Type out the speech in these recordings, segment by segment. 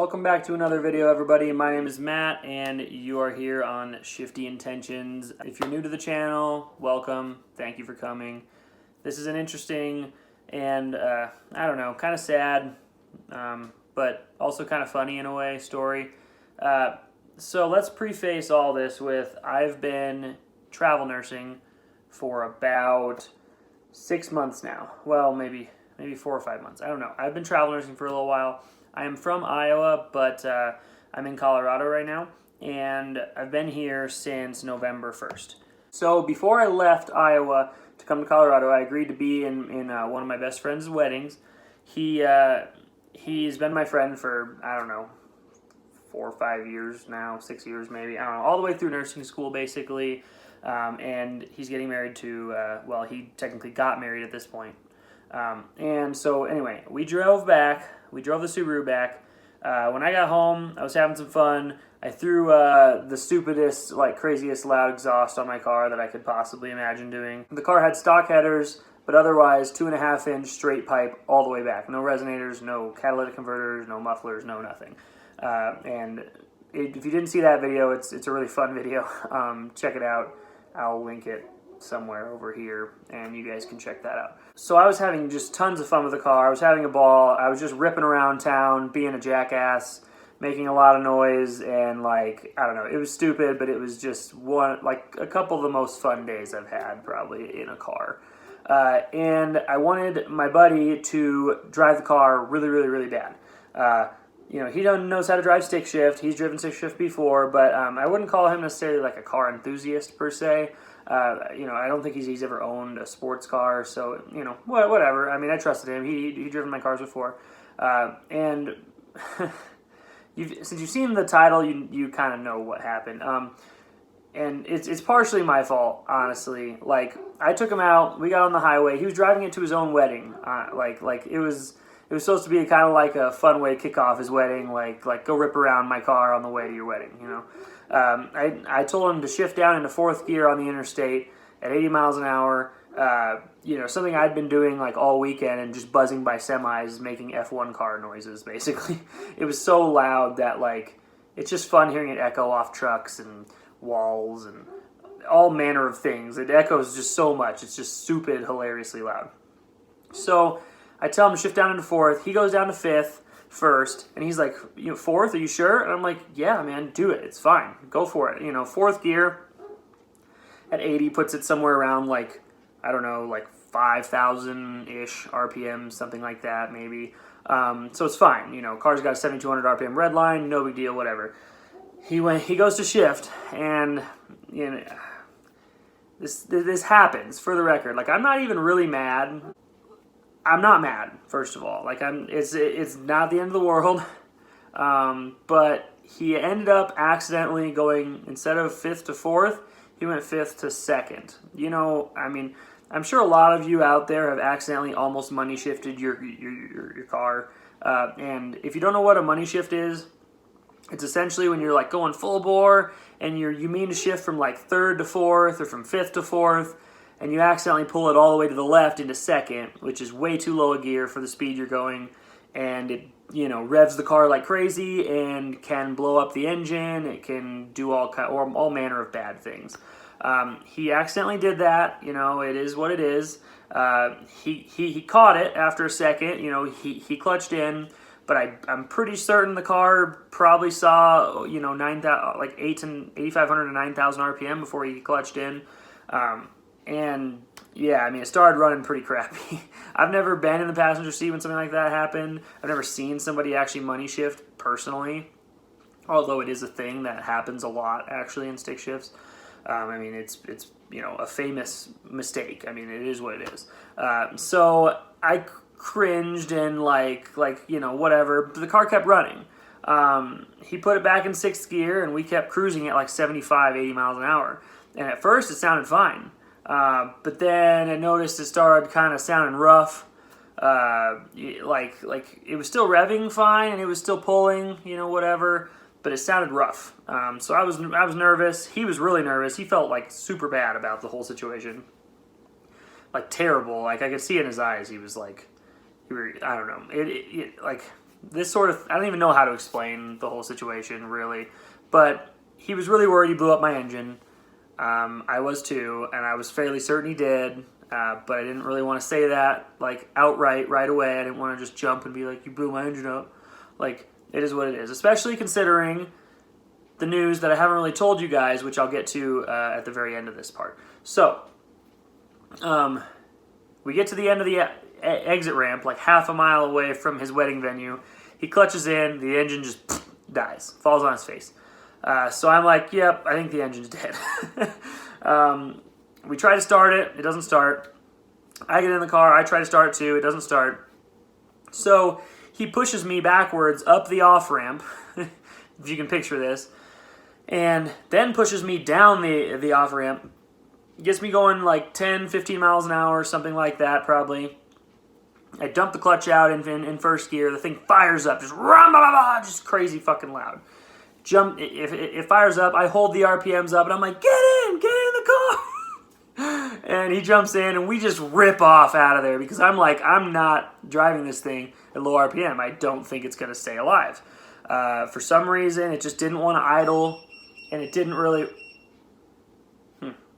Welcome back to another video, everybody. My name is Matt, and you are here on Shifty Intentions. If you're new to the channel, welcome. Thank you for coming. This is an interesting and, I don't know, kind of sad, but also kind of funny in a way, story. So let's preface all this with I've been travel nursing for about 6 months now. Well, maybe 4 or 5 months. I don't know. I've been travel nursing for a little while. I am from Iowa, but I'm in Colorado right now, and I've been here since November 1st. So before I left Iowa to come to Colorado, I agreed to be in one of my best friend's weddings. He's been my friend for, I don't know, 4 or 5 years now, 6 years maybe, I don't know, all the way through nursing school basically, and he's getting married to, well, he technically got married at this point. And so anyway, we drove the Subaru back. When I got home, I was having some fun. I threw the stupidest, craziest loud exhaust on my car that I could possibly imagine doing. The car had stock headers, but otherwise 2.5-inch straight pipe all the way back. No resonators, no catalytic converters, no mufflers, no nothing. If you didn't see that video, it's a really fun video. Check it out. I'll link it somewhere over here, and you guys can check that out. So I was having just tons of fun with the car. I was having a ball. I was just ripping around town, being a jackass, making a lot of noise, and I don't know, it was stupid, but it was just a couple of the most fun days I've had probably in a car. And I wanted my buddy to drive the car really, really, really bad. He knows how to drive stick shift. He's driven stick shift before, but I wouldn't call him necessarily like a car enthusiast per se. I don't think he's ever owned a sports car, so, whatever. I mean, I trusted him. He'd driven my cars before. And since you've seen the title, you kind of know what happened. And it's partially my fault, honestly. I took him out. We got on the highway. He was driving it to his own wedding. It was supposed to be kind of like a fun way to kick off his wedding, go rip around my car on the way to your wedding, I told him to shift down into fourth gear on the interstate at 80 miles an hour, something I'd been doing all weekend and just buzzing by semis, making F1 car noises, basically. It was so loud that, it's just fun hearing it echo off trucks and walls and all manner of things. It echoes just so much. It's just stupid, hilariously loud. So I tell him to shift down into fourth. He goes down to fifth first, and he's like, fourth, are you sure? And I'm like, yeah, man, do it. It's fine. Go for it. Fourth gear at 80 puts it somewhere around, 5,000-ish RPM, something like that, maybe. So it's fine. Car's got a 7,200 RPM red line, no big deal, whatever. He goes to shift, and, this happens, for the record. I'm not even really mad. I'm not mad, first of all. It's not the end of the world. But he ended up accidentally going, instead of fifth to fourth, he went fifth to second. I'm sure a lot of you out there have accidentally almost money shifted your car. And if you don't know what a money shift is, it's essentially when you're going full bore and you mean to shift from third to fourth or from fifth to fourth, and you accidentally pull it all the way to the left into second, which is way too low a gear for the speed you're going, and it, revs the car like crazy and can blow up the engine. It can do all manner of bad things. He accidentally did that. It is what it is. He caught it after a second. He clutched in, but I'm pretty certain the car probably saw 8,500 to 9,000 RPM before he clutched in. And yeah, it started running pretty crappy. I've never been in the passenger seat when something like that happened. I've never seen somebody actually money shift personally, although it is a thing that happens a lot actually in stick shifts. It's a famous mistake. It is what it is. So I cringed and whatever. But the car kept running. He put it back in sixth gear, and we kept cruising at 75, 80 miles an hour. And at first it sounded fine. But then I noticed it started kind of sounding rough. It was still revving fine and it was still pulling, whatever, but it sounded rough. So I was nervous. He was really nervous. He felt super bad about the whole situation. Terrible. I could see in his eyes. He was I don't know. this sort of, I don't even know how to explain the whole situation really, but he was really worried he blew up my engine. I was too, and I was fairly certain he did, but I didn't really want to say that like outright right away. I didn't want to just jump and be like, you blew my engine up. Like, it is what it is, especially considering the news that I haven't really told you guys, which I'll get to at the very end of this part. So, we get to the end of the exit ramp, like half a mile away from his wedding venue. He clutches in, the engine just dies, falls on his face. So I'm like, yep, I think the engine's dead. We try to start it, it doesn't start. I get in the car, I try to start it too, it doesn't start. So he pushes me backwards up the off-ramp, if you can picture this, and then pushes me down the off-ramp. Gets me going like 10, 15 miles an hour, something like that probably. I dump the clutch out in first gear. The thing fires up, just crazy fucking loud. It fires up, I hold the RPMs up, and I'm like, get in the car. And he jumps in, and we just rip off out of there because I'm like, I'm not driving this thing at low RPM. I don't think it's going to stay alive. For some reason, it just didn't want to idle, and it didn't really...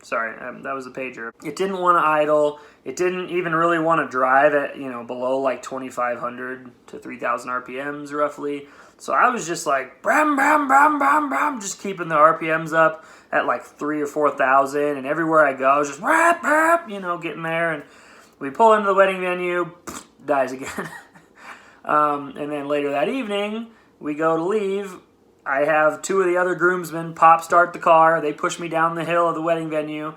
Sorry, that was a pager. It didn't want to idle. It didn't even really want to drive at, below like 2,500 to 3,000 RPMs roughly. So I was just like, bram, bram, bram, bram, bram, just keeping the RPMs up at like 3,000 or 4,000. And everywhere I go, I was just rap, rap, getting there. And we pull into the wedding venue, dies again. And then later that evening, we go to leave. I have two of the other groomsmen pop start the car. They push me down the hill of the wedding venue.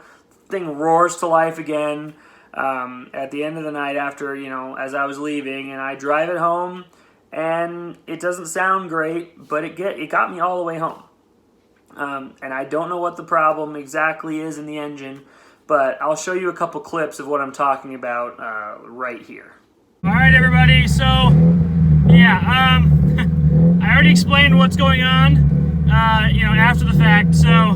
Thing roars to life again at the end of the night after, as I was leaving. And I drive it home, and it doesn't sound great, but it got me all the way home. And I don't know what the problem exactly is in the engine, but I'll show you a couple clips of what I'm talking about right here. All right, everybody. So, yeah, I already explained what's going on, after the fact. So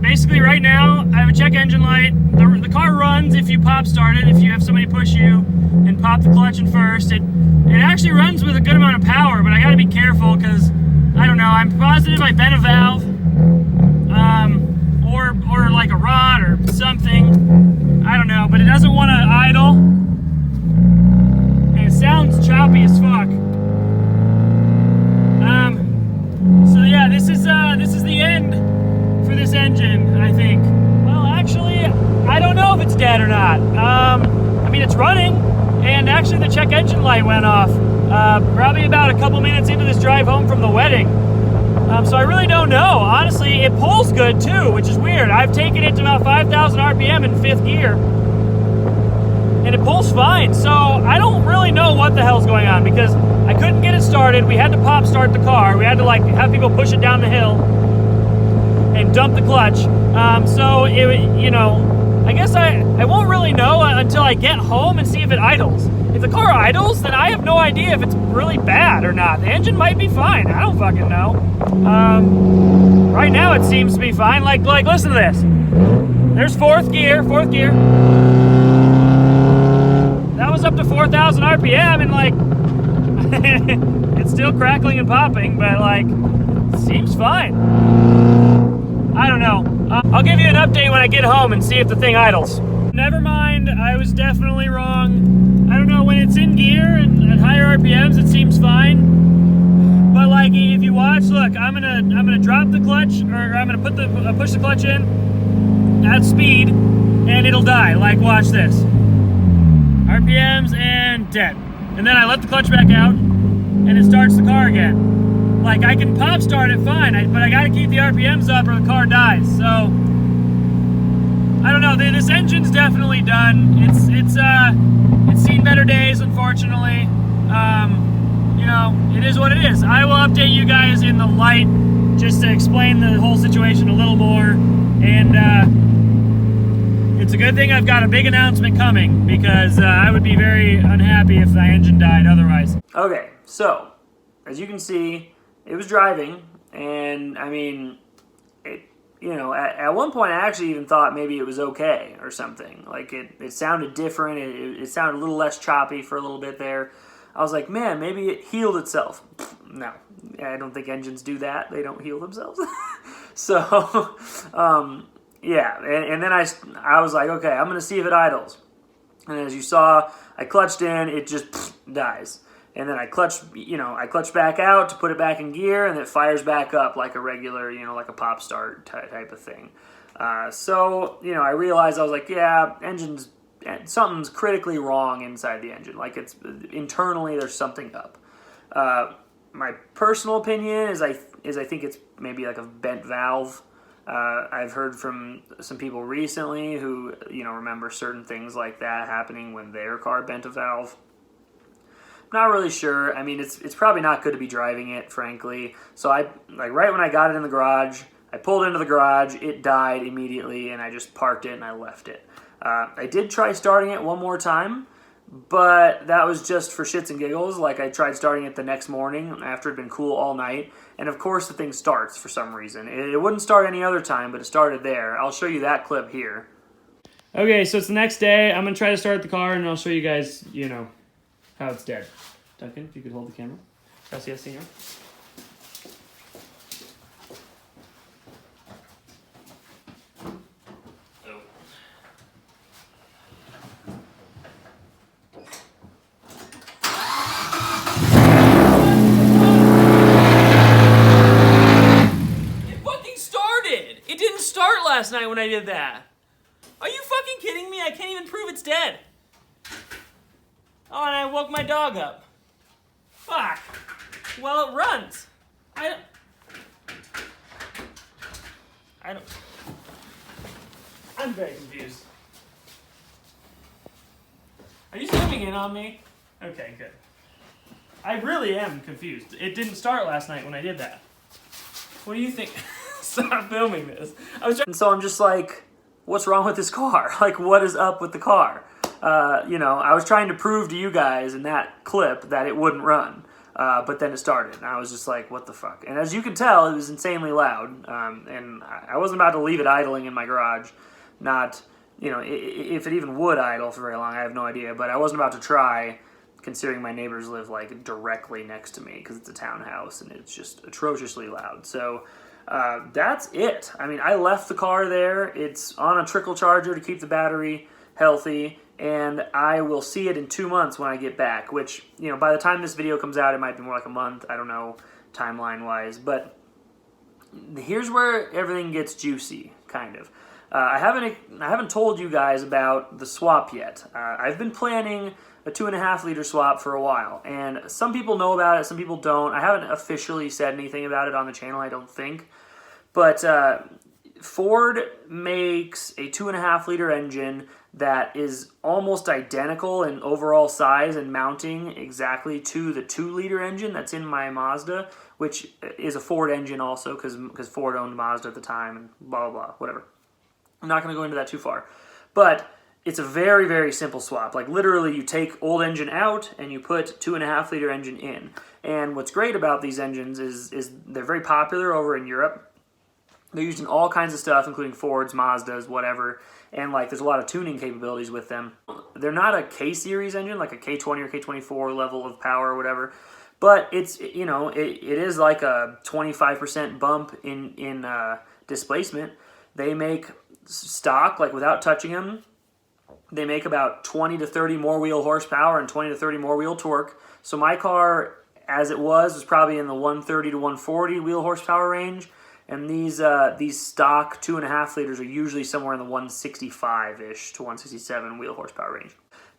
basically right now, I have a check engine light. The car runs if you pop start it, if you have somebody push you and pop the clutch in first. It actually runs with a good amount of power, but I gotta be careful because, I don't know, I'm positive I bent a valve, or like a rod or something. I don't know, but it doesn't want to idle. And it sounds choppy as fuck. So yeah, this is the end for this engine, I think. Well, actually, I don't know if it's dead or not. I mean, it's running, and actually the check engine light went off probably about a couple minutes into this drive home from the wedding. So I really don't know. Honestly, it pulls good too, which is weird. I've taken it to about 5,000 RPM in fifth gear, and it pulls fine. So I don't really know what the hell's going on because I couldn't get it started. We had to pop start the car. We had to have people push it down the hill and dump the clutch. So I guess I won't really know until I get home and see if it idles. If the car idles, then I have no idea if it's really bad or not. The engine might be fine. I don't fucking know. Right now it seems to be fine. Like listen to this. There's fourth gear. That was up to 4,000 RPM, and it's still crackling and popping, but seems fine. I don't know. I'll give you an update when I get home and see if the thing idles. Never mind, I was definitely wrong. I don't know, when it's in gear and at higher RPMs, it seems fine. But if you watch, look, I'm gonna drop the clutch, or I'm gonna push the clutch in at speed, and it'll die. Watch this. RPMs and dead. And then I let the clutch back out, and it starts the car again. I can pop start it fine, but I gotta keep the RPMs up or the car dies. So I don't know. This engine's definitely done. It's seen better days, unfortunately. It is what it is. I will update you guys in the light just to explain the whole situation a little more. And it's a good thing I've got a big announcement coming because I would be very unhappy if the engine died otherwise. Okay, so as you can see, it was driving, and I mean, at one point I actually even thought maybe it was okay or something. It sounded different. It sounded a little less choppy for a little bit there. I was like, man, maybe it healed itself. No, I don't think engines do that. They don't heal themselves. So, yeah, and then I was like, okay, I'm going to see if it idles. And as you saw, I clutched in, it just dies. And then I clutched back out to put it back in gear, and it fires back up like a regular, like a pop start type of thing. So, I realized, I was like, yeah, something's critically wrong inside the engine. Like, it's internally, there's something up. My personal opinion is I think it's maybe like a bent valve. I've heard from some people recently who, remember certain things like that happening when their car bent a valve. Not really sure. I mean, it's probably not good to be driving it, frankly. So right when I got it in the garage, I pulled into the garage, it died immediately, and I just parked it and I left it. I did try starting it one more time, but that was just for shits and giggles. Like, I tried starting it the next morning after it'd been cool all night, and of course the thing starts for some reason. It wouldn't start any other time, but it started there. I'll show you that clip here. Okay, so it's the next day. I'm going to try to start the car, and I'll show you guys, how it's dead. Duncan, if you could hold the camera. Gracias, señor. Last night when I did that. Are you fucking kidding me? I can't even prove it's dead. Oh, and I woke my dog up. Fuck. Well, it runs. I don't. I'm very confused. Are you zooming in on me? Okay, good. I really am confused. It didn't start last night when I did that. What do you think? Stop filming this. And so I'm just like, what's wrong with this car? Like, what is up with the car? I was trying to prove to you guys in that clip that it wouldn't run, but then it started, and I was just like, what the fuck? And as you can tell, it was insanely loud, and I wasn't about to leave it idling in my garage. Not, if it even would idle for very long, I have no idea, but I wasn't about to try, considering my neighbors live, like, directly next to me, because it's a townhouse, and it's just atrociously loud. So that's it. I mean, I left the car there. It's on a trickle charger to keep the battery healthy, and I will see it in 2 months when I get back, which, by the time this video comes out, it might be more like a month. I don't know, timeline-wise. But here's where everything gets juicy, kind of. I haven't told you guys about the swap yet. I've been planning a 2.5 liter swap for a while, and some people know about it, some people don't. I haven't officially said anything about it on the channel, I don't think. But Ford makes a 2.5 liter engine that is almost identical in overall size and mounting exactly to the 2 liter engine that's in my Mazda, which is a Ford engine also, because Ford owned Mazda at the time, and blah, blah, blah, whatever. I'm not going to go into that too far. But it's a very, very simple swap. Like, literally, you take old engine out and you put 2.5 liter engine in. And what's great about these engines is they're very popular over in Europe. They're used in all kinds of stuff, including Fords, Mazdas, whatever. And, like, there's a lot of tuning capabilities with them. They're not a K-series engine, like a K20 or K24 level of power or whatever. But it's, it is like a 25% bump in displacement. They make stock, like, without touching them, they make about 20 to 30 more wheel horsepower and 20 to 30 more wheel torque. So my car, as it was probably in the 130 to 140 wheel horsepower range. And these stock 2.5 liters are usually somewhere in the 165-ish to 167 wheel horsepower range.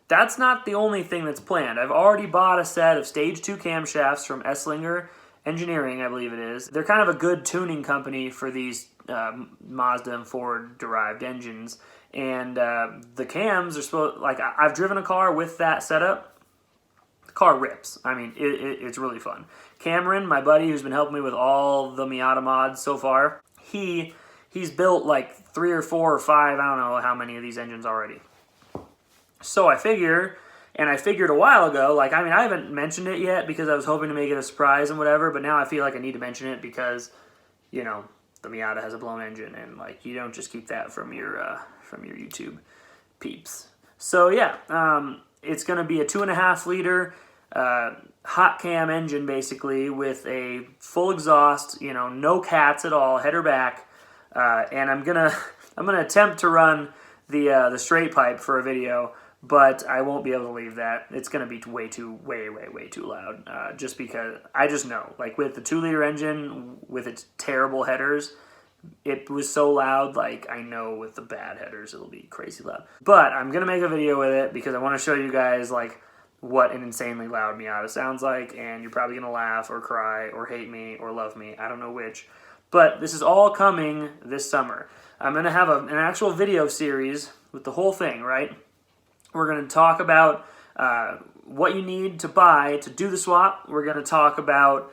That's not the only thing that's planned. I've already bought a set of Stage 2 camshafts from Esslinger Engineering, I believe it is. They're kind of a good tuning company for these Mazda and Ford-derived engines. And the cams are supposed, like, I've driven a car with that setup. The car rips. I mean, it's really fun. Cameron, my buddy who's been helping me with all the Miata mods so far, he's built like 3 or 4 or 5, I don't know how many of these engines already. So I figured a while ago, like, I mean, I haven't mentioned it yet because I was hoping to make it a surprise and whatever, but now I feel like I need to mention it because, the Miata has a blown engine, and, like, you don't just keep that from your YouTube peeps. So yeah, it's going to be a 2.5 liter hot cam engine basically with a full exhaust, you know, no cats at all, header back, and I'm gonna attempt to run the straight pipe for a video, but I won't be able to leave that. It's gonna be way too loud, just because I just know, like with the 2-liter engine with its terrible headers, it was so loud. Like I know with the bad headers it'll be crazy loud. But I'm gonna make a video with it because I want to show you guys like what an insanely loud Miata sounds like, and you're probably gonna laugh or cry or hate me or love me. I don't know which. But this is all coming this summer. I'm gonna have an actual video series with the whole thing, right? We're gonna talk about what you need to buy to do the swap. We're gonna talk about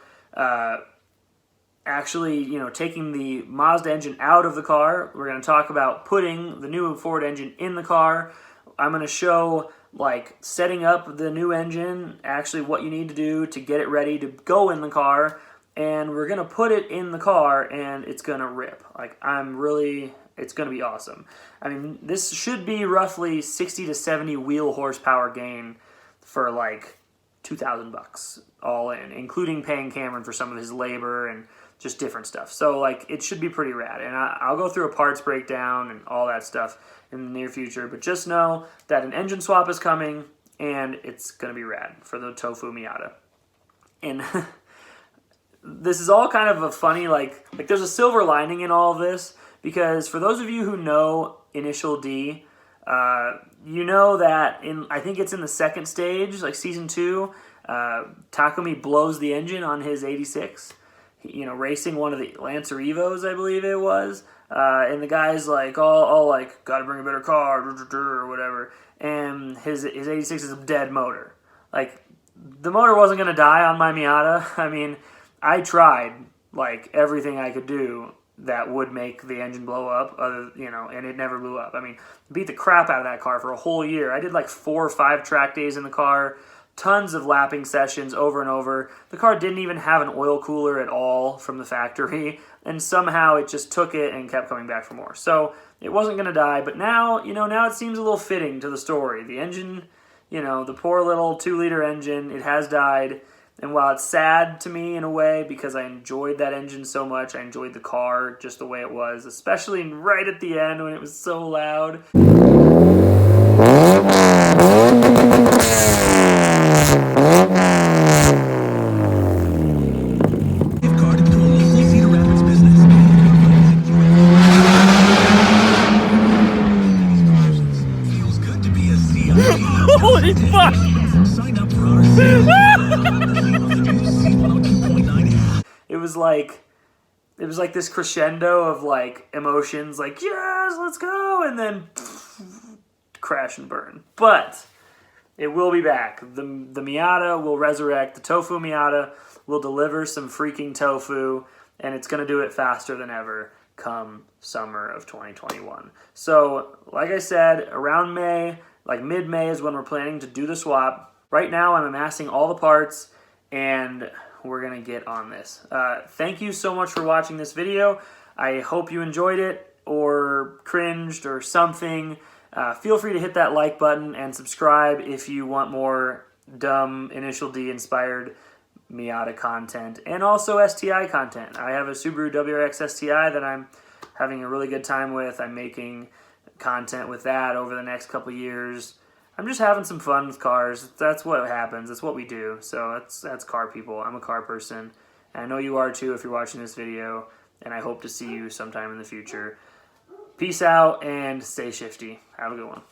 actually, you know, taking the Mazda engine out of the car. We're going to talk about putting the new Ford engine in the car. I'm going to show like setting up the new engine, actually what you need to do to get it ready to go in the car, and we're going to put it in the car and it's going to rip. Like it's going to be awesome. I mean, this should be roughly 60 to 70 wheel horsepower gain for like $2,000 all in, including paying Cameron for some of his labor and just different stuff. So like it should be pretty rad, and I'll go through a parts breakdown and all that stuff in the near future, but just know that an engine swap is coming and it's gonna be rad for the Tofu Miata. And this is all kind of a funny, like there's a silver lining in all of this, because for those of you who know Initial D, you know that I think it's in the second stage, like season 2, Takumi blows the engine on his 86. You know, racing one of the Lancer Evos, I believe it was, and the guy's like, all like, gotta bring a better car, or whatever, and his 86 is a dead motor. Like, the motor wasn't gonna die on my Miata. I mean, I tried like everything I could do that would make the engine blow up, you know, and it never blew up. I mean, beat the crap out of that car for a whole year. I did like 4 or 5 track days in the car, tons of lapping sessions over and over. The car didn't even have an oil cooler at all from the factory, and somehow it just took it and kept coming back for more. So it wasn't going to die, but now, you know, now it seems a little fitting to the story. The engine, you know, the poor little 2-liter engine, it has died, and while it's sad to me in a way because I enjoyed that engine so much, I enjoyed the car just the way it was, especially right at the end when it was so loud. Holy fuck! Sign up for our It was like this crescendo of like emotions, like yes, let's go, and then crash and burn. But it will be back. The Miata will resurrect. The Tofu Miata will deliver some freaking tofu, and it's going to do it faster than ever come summer of 2021. So, like I said, around May, like mid-May is when we're planning to do the swap. Right now, I'm amassing all the parts, and we're going to get on this. Thank you so much for watching this video. I hope you enjoyed it or cringed or something. Feel free to hit that like button and subscribe if you want more dumb Initial D inspired Miata content and also STI content. I have a Subaru WRX STI that I'm having a really good time with. I'm making content with that over the next couple years. I'm just having some fun with cars. That's what happens. That's what we do. So that's car people. I'm a car person. And I know you are too if you're watching this video. And I hope to see you sometime in the future. Peace out and stay shifty. Have a good one.